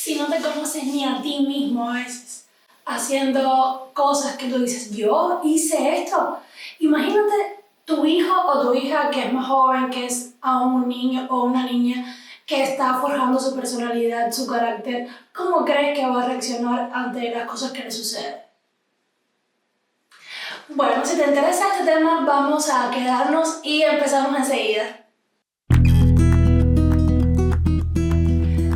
si no te conoces ni a ti mismo a veces, haciendo cosas que tú dices, yo hice esto. Imagínate tu hijo o tu hija que es más joven, que es aún un niño o una niña que está forjando su personalidad, su carácter. ¿Cómo crees que va a reaccionar ante las cosas que le suceden? Bueno, si te interesa este tema, vamos a quedarnos y empezamos enseguida.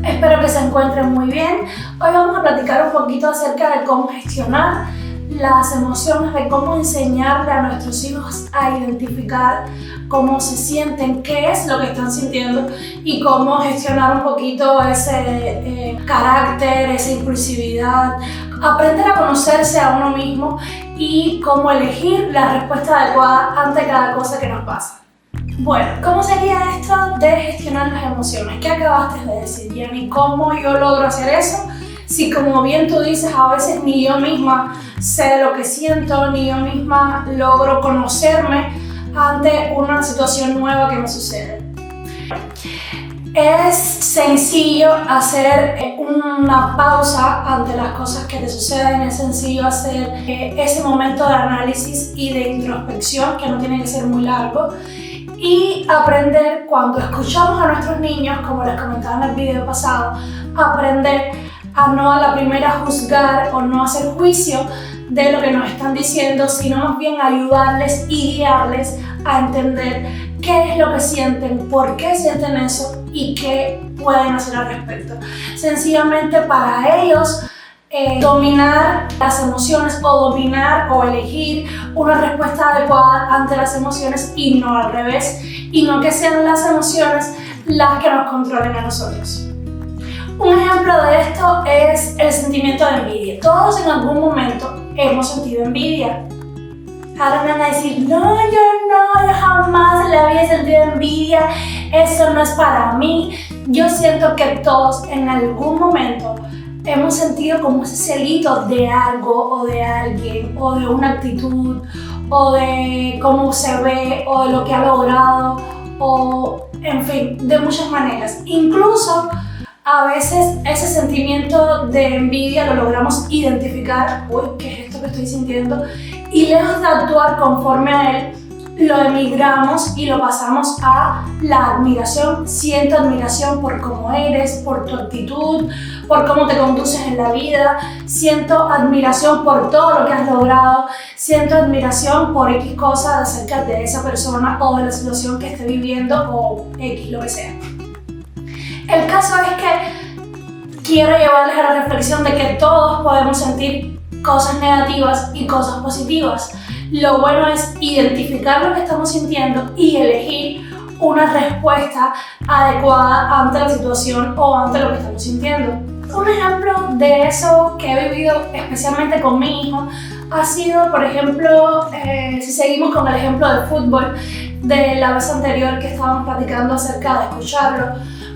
Espero que se encuentren muy bien. Hoy vamos a platicar un poquito acerca de cómo gestionar las emociones, de cómo enseñarle a nuestros hijos a identificar cómo se sienten, qué es lo que están sintiendo y cómo gestionar un poquito ese carácter, esa impulsividad, aprender a conocerse a uno mismo y cómo elegir la respuesta adecuada ante cada cosa que nos pasa. Bueno, ¿cómo sería esto de gestionar las emociones? ¿Qué acabaste de decir, Jenny? ¿Cómo yo logro hacer eso? Si, como bien tú dices, a veces ni yo misma sé lo que siento, ni yo misma logro conocerme ante una situación nueva que me sucede. Es sencillo hacer una pausa ante las cosas que te suceden, es sencillo hacer ese momento de análisis y de introspección, que no tiene que ser muy largo, y aprender, cuando escuchamos a nuestros niños, como les comentaba en el video pasado, aprender a no a la primera juzgar o no hacer juicio de lo que nos están diciendo, sino más bien ayudarles y guiarles a entender qué es lo que sienten, por qué sienten eso y qué pueden hacer al respecto. Sencillamente para ellos dominar las emociones o dominar o elegir una respuesta adecuada ante las emociones y no al revés, y no que sean las emociones las que nos controlen a nosotros. Un ejemplo de esto es el sentimiento de envidia. Todos en algún momento hemos sentido envidia. Ahora me van a decir, no, yo jamás en la vida he sentido envidia, eso no es para mí. Yo siento que todos en algún momento hemos sentido como ese celito de algo o de alguien o de una actitud o de cómo se ve o de lo que ha logrado o en fin, de muchas maneras. Incluso a veces ese sentimiento de envidia lo logramos identificar, uy, ¿qué es esto que estoy sintiendo? Y lejos de actuar conforme a él, lo emigramos y lo pasamos a la admiración. Siento admiración por cómo eres, por tu actitud, por cómo te conduces en la vida. Siento admiración por todo lo que has logrado. Siento admiración por X cosas acerca de esa persona o de la situación que esté viviendo o X, lo que sea. El caso es que quiero llevarles a la reflexión de que todos podemos sentir cosas negativas y cosas positivas. Lo bueno es identificar lo que estamos sintiendo y elegir una respuesta adecuada ante la situación o ante lo que estamos sintiendo. Un ejemplo de eso que he vivido especialmente con mi hijo ha sido, por ejemplo, si seguimos con el ejemplo del fútbol de la vez anterior que estábamos platicando acerca de escucharlo.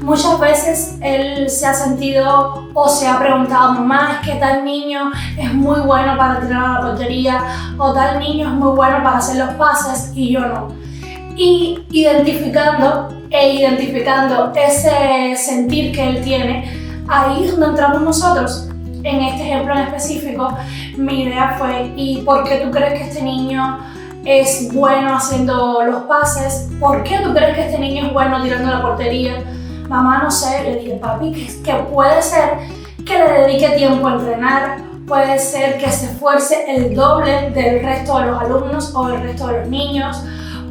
Muchas veces él se ha sentido o se ha preguntado, mamá, es que tal niño es muy bueno para tirar a la portería o tal niño es muy bueno para hacer los pases y yo no. Y identificando ese sentir que él tiene, ahí es donde entramos nosotros. En este ejemplo en específico, mi idea fue, ¿y por qué tú crees que este niño es bueno haciendo los pases? ¿Por qué tú crees que este niño es bueno tirando a la portería? Mamá, no sé, le dije, papi, que puede ser que le dedique tiempo a entrenar, puede ser que se esfuerce el doble del resto de los alumnos o del resto de los niños,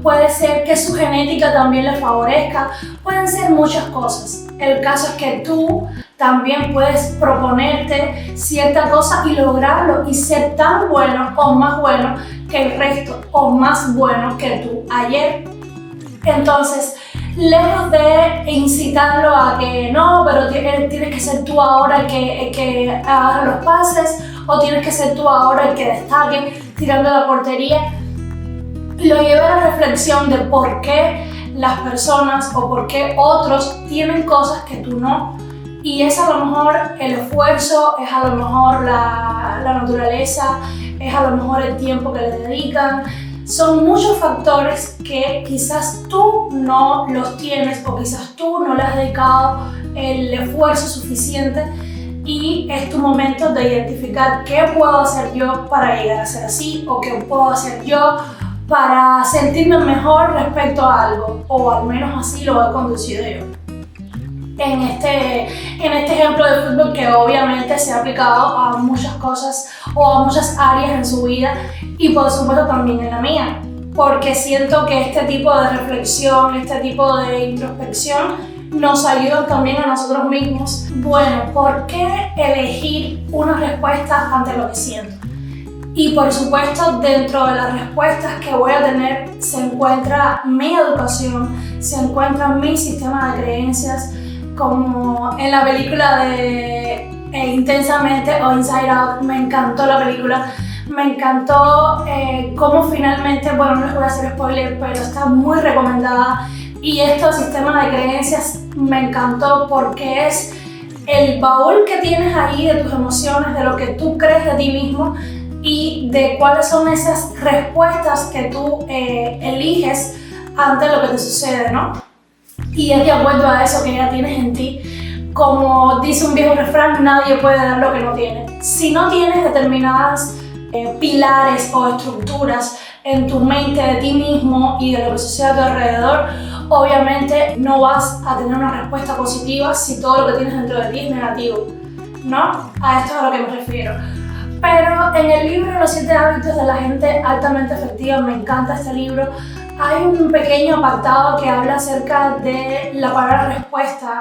puede ser que su genética también le favorezca, pueden ser muchas cosas. El caso es que tú también puedes proponerte cierta cosa y lograrlo y ser tan bueno o más bueno que el resto o más bueno que tú ayer. Entonces, lejos de incitarlo a que no, pero tienes que ser tú ahora el que haga los pases o tienes que ser tú ahora el que destaque tirando la portería, lo llevé a la reflexión de por qué las personas o por qué otros tienen cosas que tú no. Y es a lo mejor el esfuerzo, es a lo mejor la naturaleza, es a lo mejor el tiempo que le dedican. Son muchos factores que quizás tú no los tienes o quizás tú no le has dedicado el esfuerzo suficiente y es tu momento de identificar qué puedo hacer yo para llegar a ser así o qué puedo hacer yo para sentirme mejor respecto a algo, o al menos así lo he conducido yo. En este ejemplo de fútbol, que obviamente se ha aplicado a muchas cosas o a muchas áreas en su vida y por supuesto también en la mía, porque siento que este tipo de reflexión, este tipo de introspección nos ayuda también a nosotros mismos. Bueno, ¿por qué elegir una respuesta ante lo que siento? Y por supuesto, dentro de las respuestas que voy a tener se encuentra mi educación, se encuentra mi sistema de creencias, como en la película de Intensamente o Inside Out. Me encantó la película, me encantó cómo finalmente, bueno, no les voy a hacer spoiler, pero está muy recomendada. Y este sistema de creencias me encantó porque es el baúl que tienes ahí de tus emociones, de lo que tú crees de ti mismo y de cuáles son esas respuestas que tú eliges ante lo que te sucede, ¿no? Y es de acuerdo a eso que ya tienes en ti. Como dice un viejo refrán, nadie puede dar lo que no tiene. Si no tienes determinadas pilares o estructuras en tu mente de ti mismo y de lo que sucede a tu alrededor, obviamente no vas a tener una respuesta positiva si todo lo que tienes dentro de ti es negativo, ¿no? A esto es a lo que me refiero. Pero en el libro Los 7 hábitos de la gente altamente efectiva, me encanta este libro, hay un pequeño apartado que habla acerca de la palabra respuesta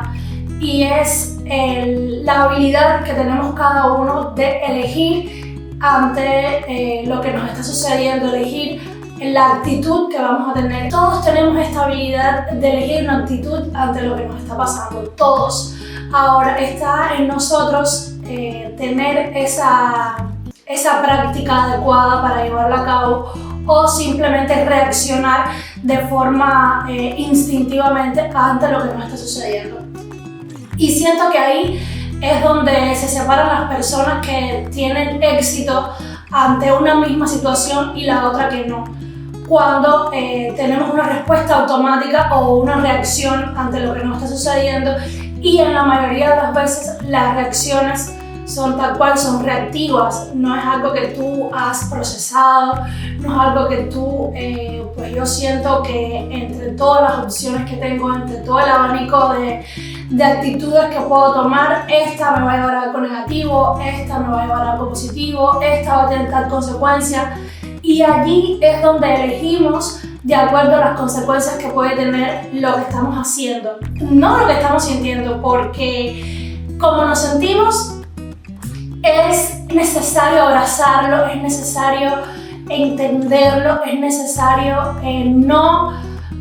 y es la habilidad que tenemos cada uno de elegir ante lo que nos está sucediendo, elegir la actitud que vamos a tener. Todos tenemos esta habilidad de elegir una actitud ante lo que nos está pasando, todos. Ahora está en nosotros tener esa práctica adecuada para llevarla a cabo o simplemente reaccionar de forma instintivamente ante lo que nos está sucediendo. Y siento que ahí es donde se separan las personas que tienen éxito ante una misma situación y la otra que no. Cuando tenemos una respuesta automática o una reacción ante lo que nos está sucediendo, y en la mayoría de las veces las reacciones son tal cual, son reactivas, no es algo que tú has procesado, no es algo que tú, pues yo siento que entre todas las opciones que tengo, entre todo el abanico de actitudes que puedo tomar, esta me va a llevar a algo negativo, esta me va a llevar a algo positivo, esta va a tener tal consecuencia, y allí es donde elegimos de acuerdo a las consecuencias que puede tener lo que estamos haciendo, no lo que estamos sintiendo, porque como nos sentimos, es necesario abrazarlo, es necesario entenderlo, es necesario no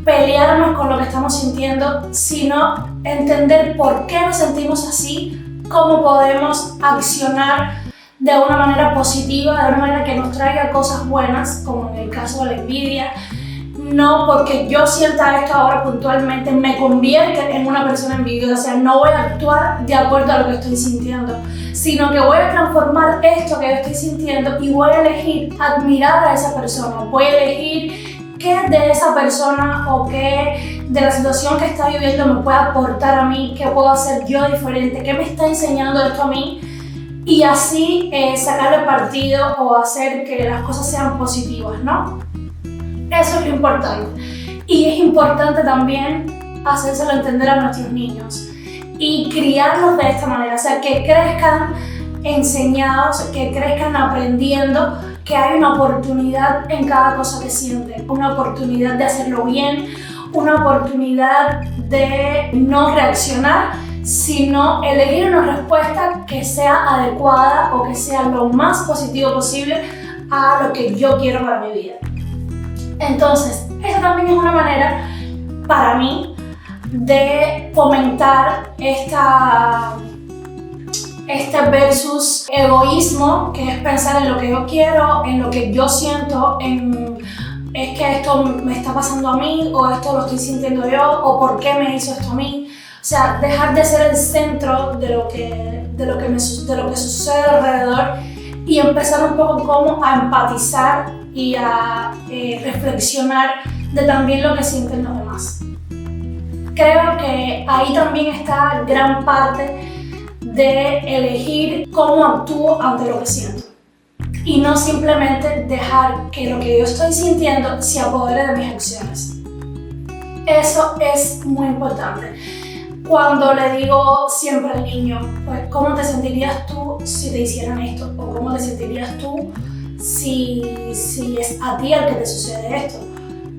pelearnos con lo que estamos sintiendo, sino entender por qué nos sentimos así, cómo podemos accionar de una manera positiva, de una manera que nos traiga cosas buenas, como en el caso de la envidia. No porque yo sienta esto ahora puntualmente me convierte en una persona envidiosa, o sea, no voy a actuar de acuerdo a lo que estoy sintiendo, sino que voy a transformar esto que yo estoy sintiendo y voy a elegir admirar a esa persona, voy a elegir qué de esa persona o qué de la situación que está viviendo me puede aportar a mí, qué puedo hacer yo diferente, qué me está enseñando esto a mí, y así sacarle partido o hacer que las cosas sean positivas, ¿no? Eso es lo importante. Y es importante también hacérselo entender a nuestros niños y criarlos de esta manera, o sea, que crezcan enseñados, que crezcan aprendiendo que hay una oportunidad en cada cosa que sienten, una oportunidad de hacerlo bien, una oportunidad de no reaccionar, sino elegir una respuesta que sea adecuada o que sea lo más positivo posible a lo que yo quiero para mi vida. Entonces, esa también es una manera para mí de fomentar este versus egoísmo, que es pensar en lo que yo quiero, en lo que yo siento, es que esto me está pasando a mí, o esto lo estoy sintiendo yo, o por qué me hizo esto a mí. O sea, dejar de ser el centro de lo que sucede alrededor y empezar un poco como a empatizar y a reflexionar de también lo que sienten los demás. Creo que ahí también está gran parte de elegir cómo actúo ante lo que siento y no simplemente dejar que lo que yo estoy sintiendo se apodere de mis acciones. Eso es muy importante. Cuando le digo siempre al niño, pues, ¿cómo te sentirías tú si te hicieran esto? ¿O cómo te sentirías tú si es a ti el que te sucede esto?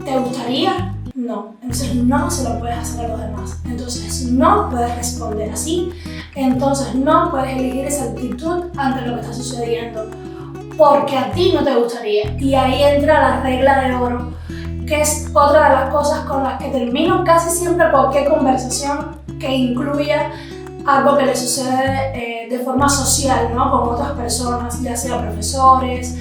¿Te gustaría? No. Entonces no se lo puedes hacer a los demás. Entonces no puedes responder así. Entonces no puedes elegir esa actitud ante lo que está sucediendo. Porque a ti no te gustaría. Y ahí entra la regla de oro, que es otra de las cosas con las que termino casi siempre cualquier conversación que incluya algo que le sucede de forma social, ¿no? Con otras personas, ya sea profesores,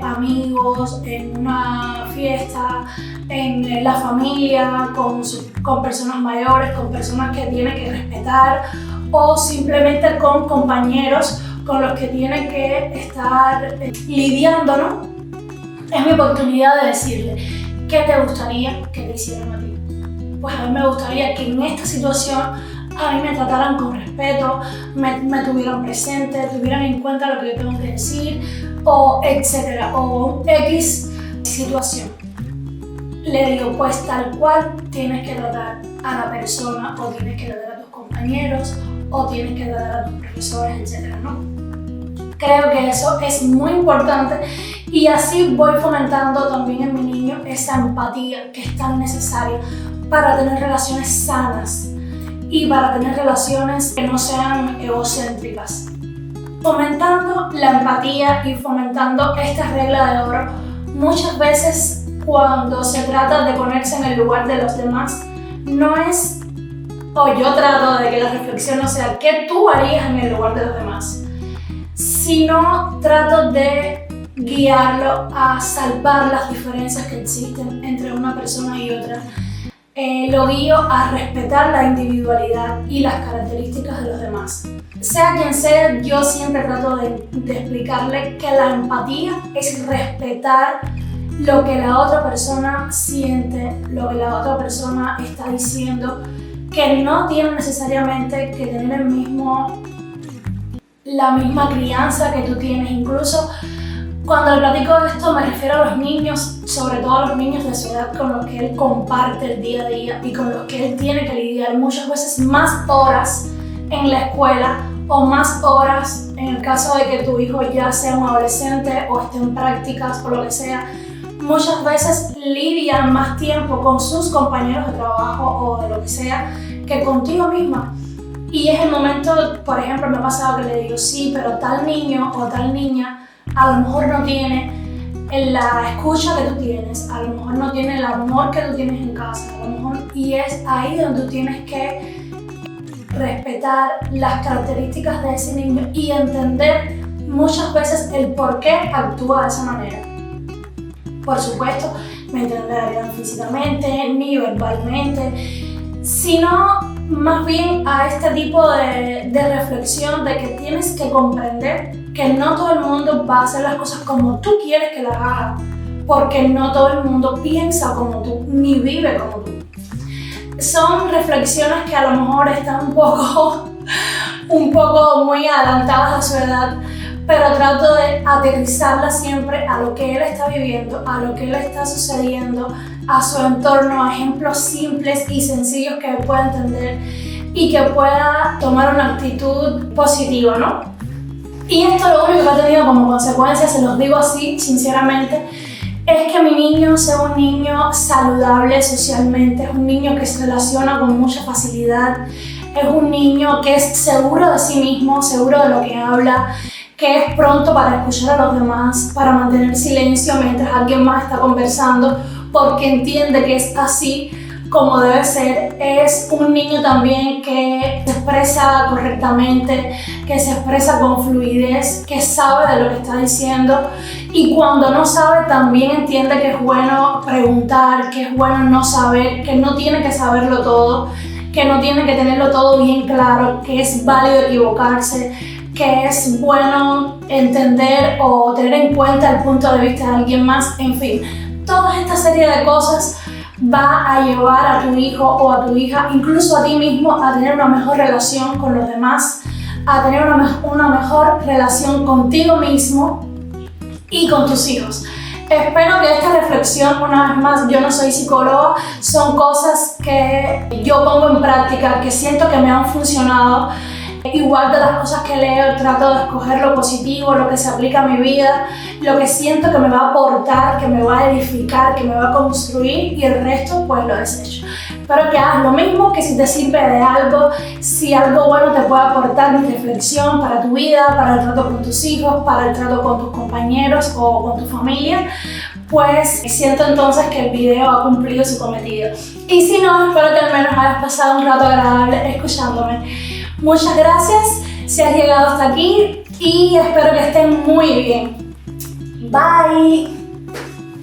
amigos, en una fiesta, en la familia, con personas mayores, con personas que tiene que respetar o simplemente con compañeros con los que tiene que estar lidiando, ¿no? Es mi oportunidad de decirle, ¿qué te gustaría que te hicieran a ti? Pues a mí me gustaría que en esta situación a mí me trataran con respeto, me tuvieran presente, tuvieran en cuenta lo que yo tengo que decir, o etcétera, o X situación. Le digo, pues tal cual tienes que tratar a la persona, o tienes que tratar a tus compañeros, o tienes que tratar a tus profesores, etcétera, ¿no? Creo que eso es muy importante y así voy fomentando también en mi niño esa empatía que es tan necesaria para tener relaciones sanas y para tener relaciones que no sean egocéntricas. Fomentando la empatía y fomentando esta regla de oro, muchas veces cuando se trata de ponerse en el lugar de los demás, no es, o yo trato de que la reflexión no sea qué tú harías en el lugar de los demás, sino trato de guiarlo a salvar las diferencias que existen entre una persona y otra. Lo guío a respetar la individualidad y las características de los demás. Sea quien sea, yo siempre trato de explicarle que la empatía es respetar lo que la otra persona siente, lo que la otra persona está diciendo, que no tiene necesariamente que tener la misma crianza que tú tienes. Incluso cuando le platico de esto me refiero a los niños, sobre todo a los niños de su edad con los que él comparte el día a día y con los que él tiene que lidiar muchas veces más horas en la escuela o más horas en el caso de que tu hijo ya sea un adolescente o esté en prácticas o lo que sea. Muchas veces lidian más tiempo con sus compañeros de trabajo o de lo que sea que contigo misma. Y es el momento, por ejemplo, me ha pasado que le digo, sí, pero tal niño o tal niña a lo mejor no tiene la escucha que tú tienes, a lo mejor no tiene el amor que tú tienes en casa, a lo mejor, y es ahí donde tú tienes que respetar las características de ese niño y entender muchas veces el por qué actúa de esa manera. Por supuesto, me entenderán físicamente ni verbalmente, sino más bien a este tipo de reflexión de que tienes que comprender que no todo el mundo va a hacer las cosas como tú quieres que las haga, porque no todo el mundo piensa como tú, ni vive como tú. Son reflexiones que a lo mejor están un poco muy adelantadas a su edad, pero trato de aterrizarlas siempre a lo que él está viviendo, a lo que le está sucediendo, a su entorno, a ejemplos simples y sencillos que él pueda entender y que pueda tomar una actitud positiva, ¿no? Y esto lo único que ha tenido como consecuencia, se los digo así, sinceramente, es que mi niño sea un niño saludable socialmente, es un niño que se relaciona con mucha facilidad, es un niño que es seguro de sí mismo, seguro de lo que habla, que es pronto para escuchar a los demás, para mantener silencio mientras alguien más está conversando, porque entiende que es así como debe ser. Es un niño también que se expresa correctamente, que se expresa con fluidez, que sabe de lo que está diciendo y cuando no sabe también entiende que es bueno preguntar, que es bueno no saber, que no tiene que saberlo todo, que no tiene que tenerlo todo bien claro, que es válido equivocarse, que es bueno entender o tener en cuenta el punto de vista de alguien más, en fin, toda esta serie de cosas va a llevar a tu hijo o a tu hija, incluso a ti mismo, a tener una mejor relación con los demás, a tener una mejor relación contigo mismo y con tus hijos. Espero que esta reflexión, una vez más, yo no soy psicóloga, son cosas que yo pongo en práctica, que siento que me han funcionado. Igual de las cosas que leo, trato de escoger lo positivo, lo que se aplica a mi vida, lo que siento que me va a aportar, que me va a edificar, que me va a construir, y el resto pues lo desecho. Espero que hagas lo mismo, que si te sirve de algo, si algo bueno te puede aportar mi reflexión para tu vida, para el trato con tus hijos, para el trato con tus compañeros o con tu familia, pues siento entonces que el video ha cumplido su cometido. Y si no, espero que al menos hayas pasado un rato agradable escuchándome. Muchas gracias si has llegado hasta aquí y espero que estén muy bien. Bye.